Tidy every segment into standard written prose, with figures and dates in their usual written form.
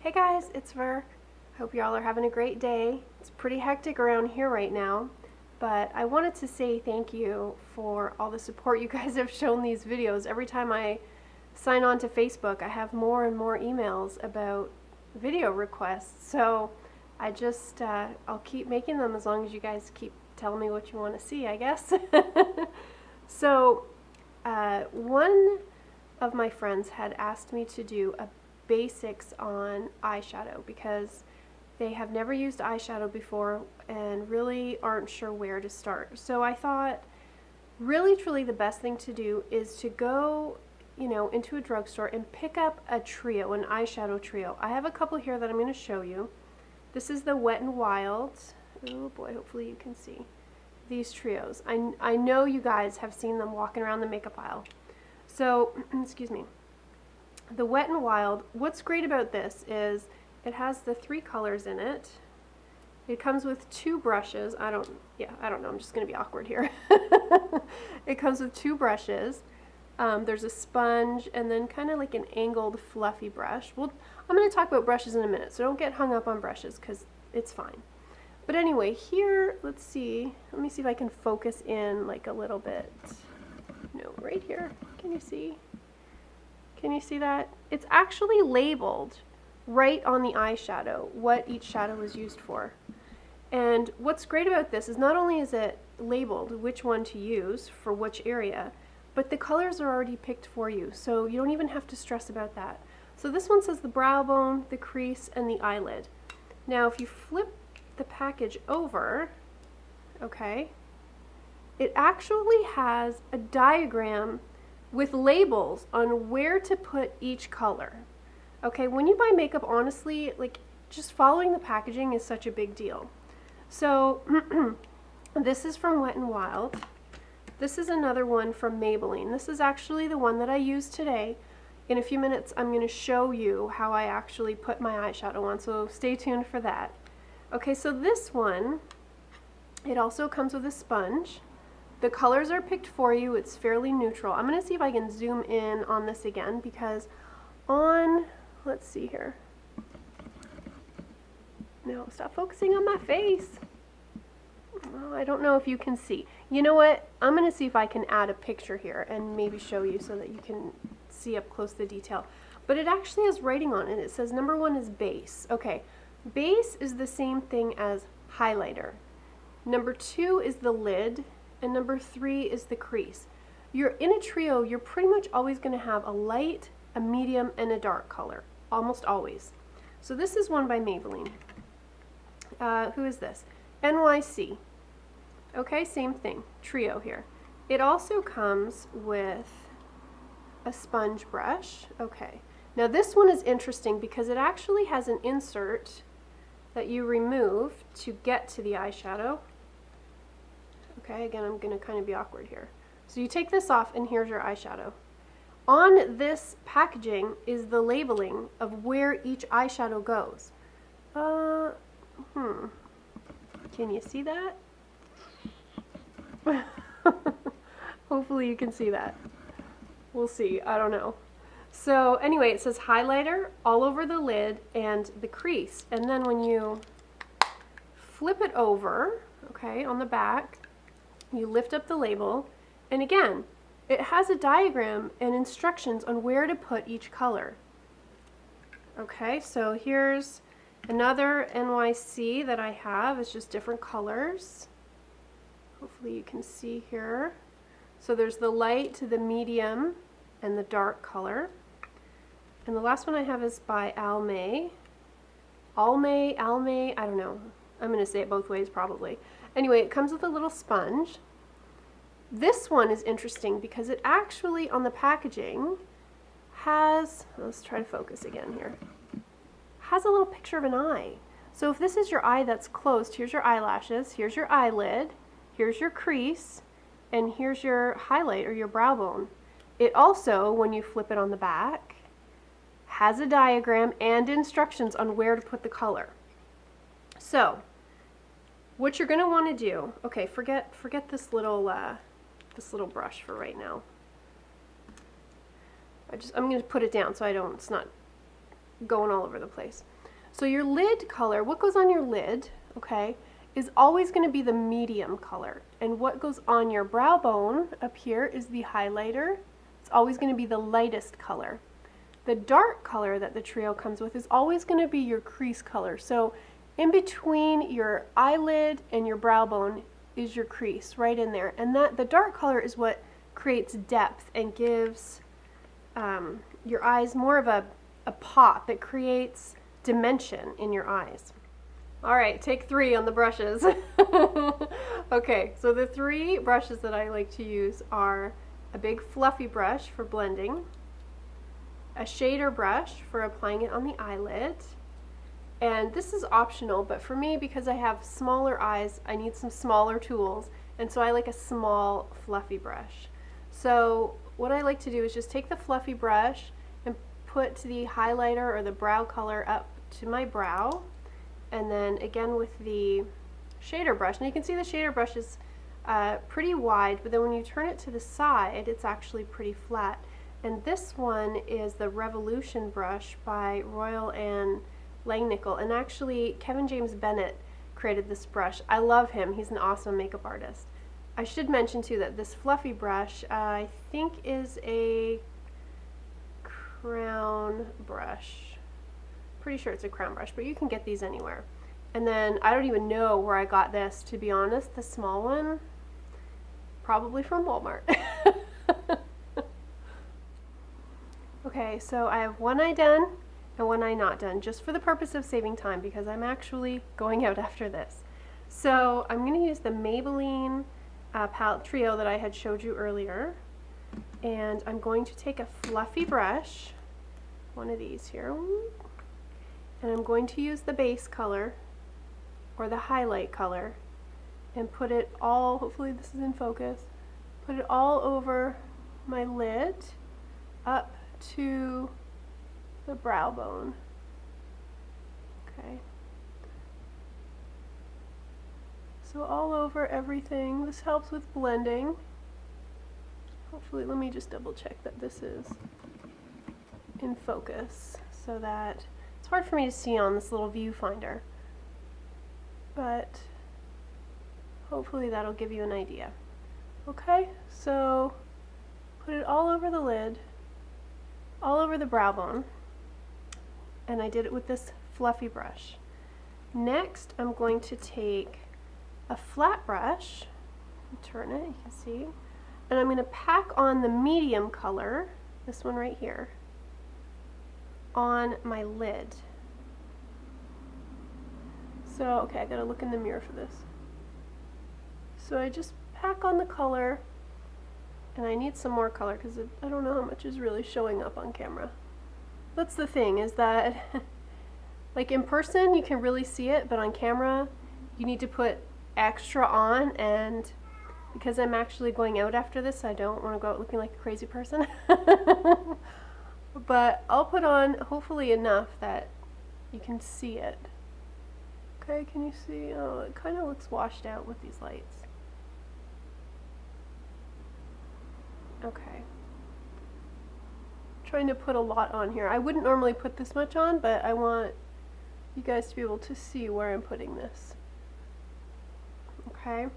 Hey guys, it's Ver. Hope y'all are having a great day. It's pretty hectic around here right now, but I wanted to say thank you for all the support you guys have shown these videos. Every time I sign on to Facebook, I have more and more emails about video requests. So I'll keep making them as long as you guys keep telling me what you want to see, I guess. So, one of my friends had asked me to do a basics on eyeshadow because they have never used eyeshadow before and really aren't sure where to start. So I thought really truly the best thing to do is to go, into a drugstore and pick up a trio, an eyeshadow trio. I have a couple here that I'm going to show you. This is the Wet n Wild. Oh boy, hopefully you can see these trios. I know you guys have seen them walking around the makeup aisle. So, excuse me. The Wet n Wild, what's great about this is it has the 3 colors in it. It comes with 2 brushes. I don't know, I'm just going to be awkward here. It comes with 2 brushes. There's a sponge and then kind of like an angled fluffy brush. I'm going to talk about brushes in a minute, so don't get hung up on brushes because it's fine. But anyway, here, let me see if I can focus in like a little bit. No, right here. Can you see? Can you see that? It's actually labeled right on the eyeshadow what each shadow is used for. And what's great about this is not only is it labeled which one to use for which area, but the colors are already picked for you, so you don't even have to stress about that. So this one says the brow bone, the crease, and the eyelid. Now if you flip the package over, okay, it actually has a diagram with labels on where to put each color. Okay, when you buy makeup, honestly, like just following the packaging is such a big deal. So this is from Wet n Wild. This is another one from Maybelline. This is actually the one that I used today. In a few minutes, I'm going to show you how I actually put my eyeshadow on, so stay tuned for that. Okay, so this one, it also comes with a sponge. The colors are picked for you. It's fairly neutral. I'm going to see if I can zoom in on this again because let's see here. No, stop focusing on my face. Oh, I don't know if you can see. You know what? I'm going to see if I can add a picture here and maybe show you so that you can see up close the detail. But it actually has writing on it. It says number 1 is base. Okay, base is the same thing as highlighter. Number 2 is the lid. And number 3 is the crease. You're in a trio, you're pretty much always going to have a light, a medium, and a dark color. Almost always. So this is one by Maybelline. Who is this? NYC. Okay, same thing. Trio here. It also comes with a sponge brush. Okay. Now this one is interesting because it actually has an insert that you remove to get to the eyeshadow. Okay, again, I'm going to kind of be awkward here. So you take this off and here's your eyeshadow. On this packaging is the labeling of where each eyeshadow goes. Can you see that? Hopefully you can see that. We'll see, I don't know. So anyway, it says highlighter all over the lid and the crease. And then when you flip it over, okay, on the back, you lift up the label, and again, it has a diagram and instructions on where to put each color. Okay, so here's another NYC that I have. It's just different colors. Hopefully you can see here. So there's the light, the medium, and the dark color. And the last one I have is by Almay. Almay, I don't know. I'm going to say it both ways probably. Anyway, it comes with a little sponge. This one is interesting because it actually, on the packaging, has, let's try to focus again here, has a little picture of an eye. So if this is your eye that's closed, here's your eyelashes, here's your eyelid, here's your crease, and here's your highlight or your brow bone. It also, when you flip it on the back, has a diagram and instructions on where to put the color. So, what you're going to want to do, okay, forget this little brush for right now. I'm going to put it down so it's not going all over the place. So your lid color, what goes on your lid, okay, is always going to be the medium color. And what goes on your brow bone up here is the highlighter. It's always going to be the lightest color. The dark color that the trio comes with is always going to be your crease color. So in between your eyelid and your brow bone is your crease right in there. And that the dark color is what creates depth and gives your eyes more of a pop. It creates dimension in your eyes. All right, take 3 on the brushes. Okay, so the 3 brushes that I like to use are a big fluffy brush for blending, a shader brush for applying it on the eyelid, and this is optional, but for me, because I have smaller eyes, I need some smaller tools, and so I like a small fluffy brush. So what I like to do is just take the fluffy brush and put the highlighter or the brow color up to my brow, and then again with the shader brush. And you can see the shader brush is pretty wide, but then when you turn it to the side, it's actually pretty flat. And this one is the Revolution brush by Royal and Langnickel. And actually, Kevin James Bennett created this brush. I love him. He's an awesome makeup artist. I should mention too that this fluffy brush, I think is a crown brush. Pretty sure it's a crown brush, but you can get these anywhere. And then I don't even know where I got this, to be honest. The small one, probably from Walmart. Okay, so I have one eye done and one eye not done, just for the purpose of saving time, because I'm actually going out after this. So I'm going to use the Maybelline palette trio that I had showed you earlier, and I'm going to take a fluffy brush, one of these here, and I'm going to use the base color or the highlight color and put it all, hopefully this is in focus, put it all over my lid up to the brow bone. Okay. So all over everything. This helps with blending. Hopefully, let me just double check that this is in focus so that it's hard for me to see on this little viewfinder, but hopefully that'll give you an idea. Okay, so put it all over the lid, all over the brow bone, and I did it with this fluffy brush. Next, I'm going to take a flat brush, turn it, you can see, and I'm going to pack on the medium color, this one right here, on my lid. So, okay, I gotta look in the mirror for this. So I just pack on the color, and I need some more color because I don't know how much is really showing up on camera. That's the thing, is that like in person you can really see it, but on camera you need to put extra on, and because I'm actually going out after this, I don't want to go out looking like a crazy person. But I'll put on hopefully enough that you can see it. Okay, can you see? Oh, it kind of looks washed out with these lights. Okay. Trying to put a lot on here. I wouldn't normally put this much on, but I want you guys to be able to see where I'm putting this. Okay.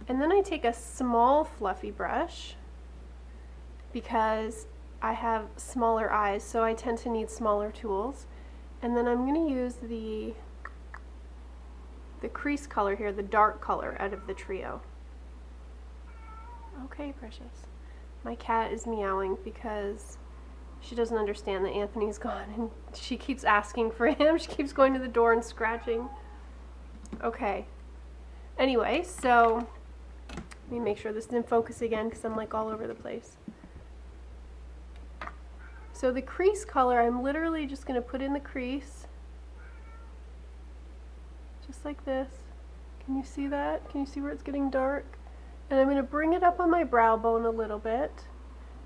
And then I take a small fluffy brush because I have smaller eyes, so I tend to need smaller tools. And then I'm going to use the crease color here, the dark color out of the trio. Okay, precious. My cat is meowing because she doesn't understand that Anthony's gone, and she keeps asking for him. She keeps going to the door and scratching. Okay. Anyway, so let me make sure this is in focus again because I'm like all over the place. So the crease color, I'm literally just going to put in the crease. Just like this. Can you see that? Can you see where it's getting dark? And I'm going to bring it up on my brow bone a little bit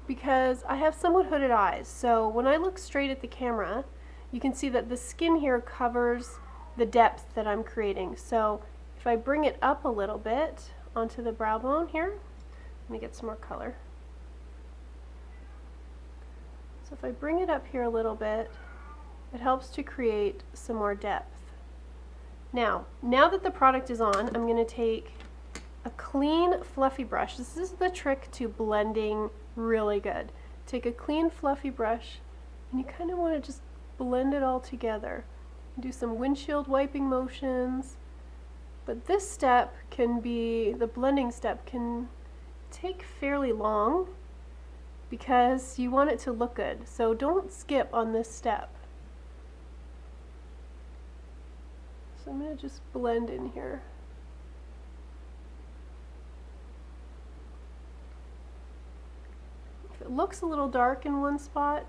because I have somewhat hooded eyes. So when I look straight at the camera, you can see that the skin here covers the depth that I'm creating. So if I bring it up a little bit onto the brow bone here, let me get some more color. So if I bring it up here a little bit, It helps to create some more depth. Now that the product is on, I'm going to take a clean fluffy brush. This is the trick to blending really good. Take a clean fluffy brush and you kind of want to just blend it all together. Do some windshield wiping motions. But this step can be, the blending step can take fairly long because you want it to look good. So don't skip on this step. So I'm going to just blend in here. If it looks a little dark in one spot,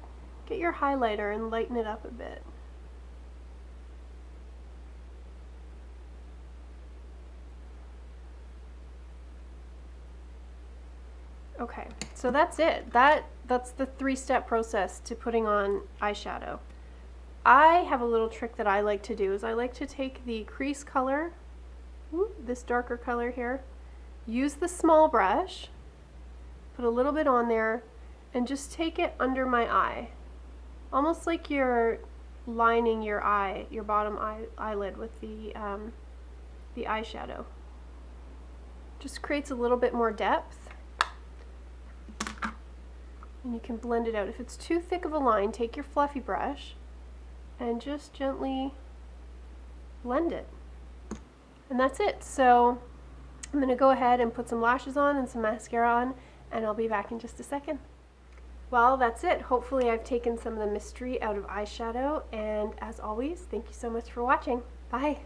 get your highlighter and lighten it up a bit. Okay, so that's it. That's the 3-step process to putting on eyeshadow. I have a little trick that I like to do is I like to take the crease color, this darker color here, use the small brush, put a little bit on there, and just take it under my eye. Almost like you're lining your eye, your bottom eyelid with the eyeshadow. Just creates a little bit more depth. And you can blend it out. If it's too thick of a line, take your fluffy brush and just gently blend it. And that's it. So I'm going to go ahead and put some lashes on and some mascara on, and I'll be back in just a second. Well, that's it. Hopefully I've taken some of the mystery out of eyeshadow, and as always, thank you so much for watching. Bye!